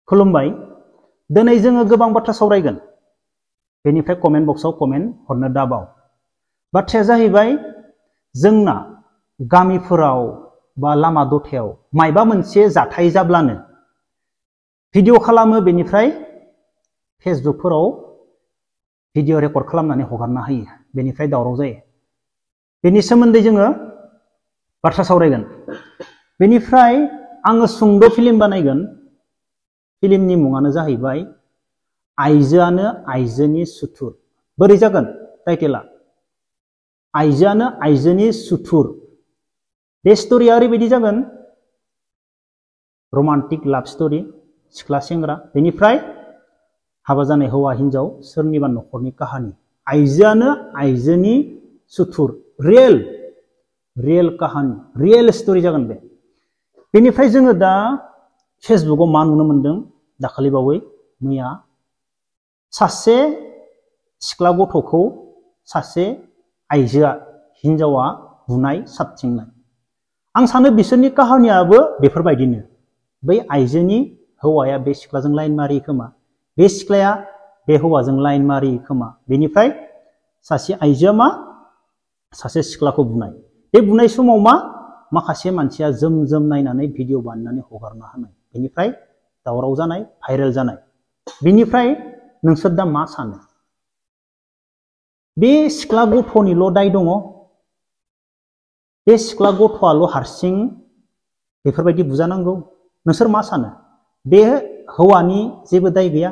खुलुमबाय दिनै जोङो गोबां बाथ्रा सावरायगोन बेनिफ्राय कमेन्ट बक्सआव कमेन्ट हरनो दाबाव बाथ्राया जाहैबाय जोंना गामिफोराव बा लामा दथायाव मायबा मोनसे जाथाय जाब्लानो भिडिअ खालामो बेनिफ्राय फेसबुकफोराव भिडिअ रेकर्ड खालामनानै हगारना होयो बेनिफ्राय दावराव जायो बेनि सोमोन्दै जोङो बाथ्रा सावरायगोन बेनिफ्राय आङो सुंद' फिल्म बानायगोन फिल्मनि मुङानो जाहैबाय आइजोआनो आइजोनि सुथुर बोरै जागोन टाइटेला आइजोआनो आइजोनि सुथुर बे स्ट'रिया ओरैबायदि जागोन रमान्टिक लाभ स्ट'रि सिख्ला सेंग्रा बेनिफ्राय हाबा जानाय हौवा हिनजाव सोरनिबा न'खरनि काहानि आइजोआनो आइजोनि सुथुर रियेल काहानि रियेल स्ट'रि जागोन बे बेनिफ्राय जोङो दा फेसबुकआव मा नुनो मोनदों दाखालि बावै मैया सासे सिख्ला गथ'खौ सासे आइजोआ हिनजावा बुनाय साबथिंनाय आं सानो बिसोरनि काहानियाबो बेफोरबायदिनो बै आइजोनि हौवाया बे सिख्लाजों लाइन मारियो खोमा बे सिख्लाया बे हौवाजों लाइन मारियो खोमा बेनिफ्राय सासे आइजोआ मा सासे सिख्लाखौ बुनाय बे बुनाय समाव मा माखासे मानसिया जोम नायनानै भिडिअ बानायनानै हगारना होनाय बेनिफ्राय दावराव जानाय भाइरेल जानाय बेनिफ्राय नोंसोर दा मा सानो बे सिख्ला गथ'निल' दाय दङ बे सिख्ला गथ'आल' हारसिं बेफोरबायदि बुजानांगौ नोंसोर मा सानो बे हौवानि जेबो दाय गैया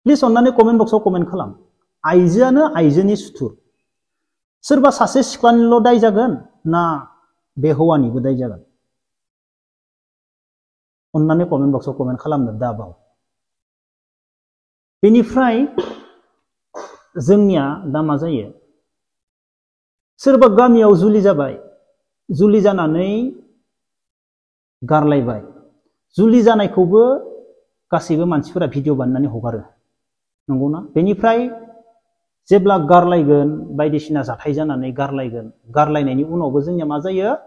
प्लिज अन्नानै कमेन्ट बक्सआव कमेन्ट खालाम आइजोआनो आइजोनि सुथुर सोरबा सासे सिख्लानिल' दाय जागोन ना बे हौवानिबो दाय जागोन अन्नानै कमेन्ट बक्सआव कमेन्ट खालामनो दाबाव बेनिफ्राय जोंनिया दा मा जायो सोरबा गामियाव जुलि जाबाय जुलि जानानै गारलायबाय जुलि जानायखौबो गासैबो मानसिफोरा भिडिअ बानायनानै हगारो नंगौना बेनिफ्राय जेब्ला गारलायगोन बायदिसिना जाथाय जानानै गारलायनायनि उनावबो जोंनिया मा जायो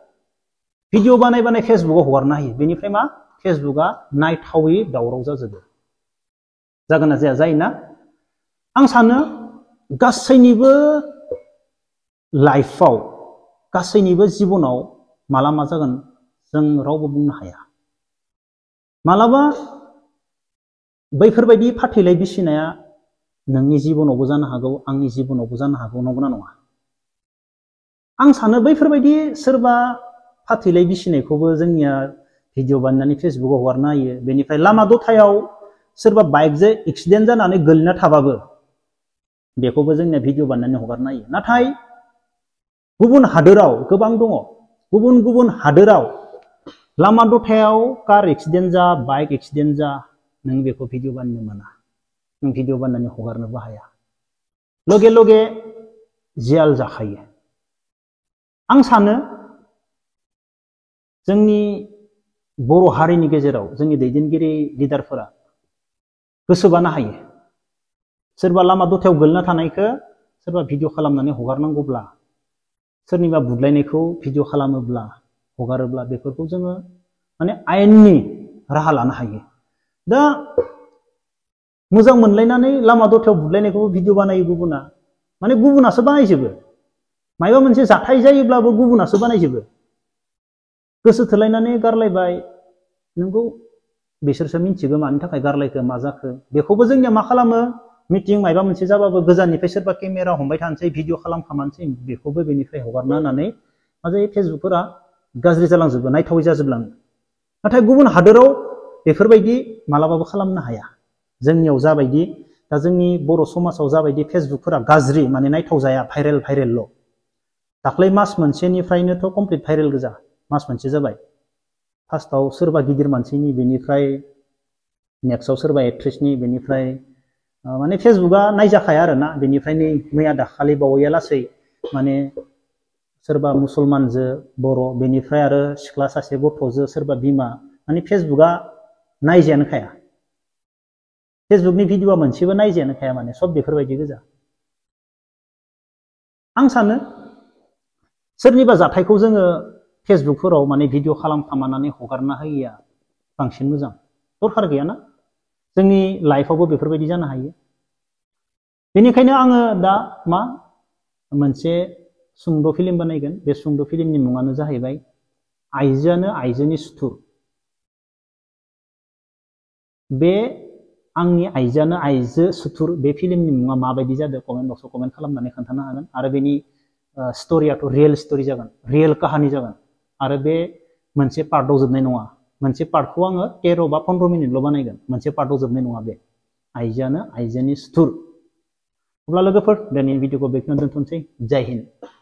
भिडिअ बानाय फेसबुकआव हगारना होयो बेनिफ्राय मा फेसबुकआ नायथावै दावराव जाजोबो जागोन ना जाया जायोना आं सानो गासैनिबो लाइफआव गासैनिबो जिबनाव माला मा जागोन जों रावबो बुंनो हाया मालाबा बैफोरबायदि फाथैलाय बिसिनाया नोंनि जिबनावबो जानो हागौ आंनि जिबनावबो जानो हागौ नंगौना नङा आं सानो बैफोरबायदि सोरबा फाथैलाय बिसिनायखौबो जोंनिया भिडिअ बानायनानै फेसबुकआव हगारना होयो बेनिफ्राय लामा दथायाव सोरबा बाइकजों एक्सिडेन्ट जानानै गोलैना थाबाबो बेखौबो जोंनिया भिडिअ बानायनानै हगारना होयो नाथाय गुबुन हादोराव गोबां दङ गुबुन हादोराव लामा दथायाव कार एक्सिडेन्ट जा बाइक एक्सिडेन्ट जा नों बेखौ भिडिअ बानायनो मोना नों भिडिअ बानायनानै हगारनोबो हाया लगे लगे जेल जाखायो आं सानो जोंनि बर' हारिनि गेजेराव जोंनि दैदेनगिरि लिडारफोरा गोसोबानो हायो सोरबा लामा दथायाव गोलैना थानायखौ सोरबा भिडिअ खालामनानै हगारनांगौब्ला सोरनिबा बुदलायनायखौ भिडिअ खालामोब्ला हगारोब्ला बेफोरखौ जोङो माने आयेननि राहा लानो हायो दा मोजां मोनलायनानै लामा दथायाव बुदलायनायखौबो भिडिअ बानायो गुबुना माने गुबुनासो बानायजोबो माबा मोनसे जाथाय जायोब्लाबो गुबुनासो बानायजोबो गोसो थोलायनानै गारलायबाय नोंगौ बिसोरसो मिथिगौ मानि थाखाय गारलायखो मा जाखो बेखौबो जोंनिया मा खालामो मिटिं माबा मोनसे जाबाबो गोजाननिफ्राय सोरबा केमेरा हमबाय थानोसै भिडिअ खालामखामानोसै बेखौबो बेनिफ्राय हगारना होनानै मा जायो फेसबुकफोरा गाज्रि जालांजोबो नायथावै जाजोबलाङो नाथाय गुबुन हादोराव बेफोरबायदि मालाबाबो खालामनो हाया जोंनियाव जाबायदि दा जोंनि बर' समाजाव जाबायदि फेसबुकफोरा गाज्रि माने नायथाव जाया भाइरेल दाख्लै मास मोनसेनिफ्रायनोथ' कमप्लिट भाइरेल गोजा मास मोनसे जाबाय फार्स्टआव सोरबा गिदिर मानसिनि बेनिफ्राय नेक्स्टआव सोरबा एक्ट्रेसनि बेनिफ्राय माने फेसबुकआ नायजाखाया आरोना बेनिफ्राय नै मैया दाखालि बावैया लासै माने सोरबा मुसलमानजों बर' बेनिफ्राय आरो सिख्ला सासे गथ'जों सोरबा बिमा माने फेसबुकआ नायजायानोखाया फेसबुकनि भिडिअआ मोनसेबो नायजायानोखाया माने सब बेफोरबायदि गोजा आं सानो सोरनिबा जाथायखौ जोङो फेसबुकफोराव माने भिडिअ खालामखामानानै हगारना होयिया बांसिन मोजां दरखार गैयाना जोंनि लाइफआवबो बेफोरबायदि जानो हायो बेनिखायनो आङो दा मा मोनसे सुंद' फिल्म बानायगोन बे सुंद' फिल्मनि मुङानो जाहैबाय आइजोआनो आइजोनि सुथुर बे आंनि आइजोआनो आइजो सुथुर बे फिल्मनि मुङा माबायदि जादों कमेन्ट बक्सआव कमेन्ट खालामनानै खोन्थानो हागोन आरो बेनि स्ट'रियाथ' रियेल स्ट'रि जागोन रियेल काहानि जागोन आरो बे मोनसे पार्टआव जोबनाय नङा मोनसे पार्टखौ आङो 13 बा 15 मिनिटल' बानायगोन मोनसे पार्टआव जोबनाय नङा बे आइजोआनो आइजोनि सुथुर अब्ला लोगोफोर दिनैनि भिडिअखौ बेखिनियावनो दोनथ'नोसै जय हिन्द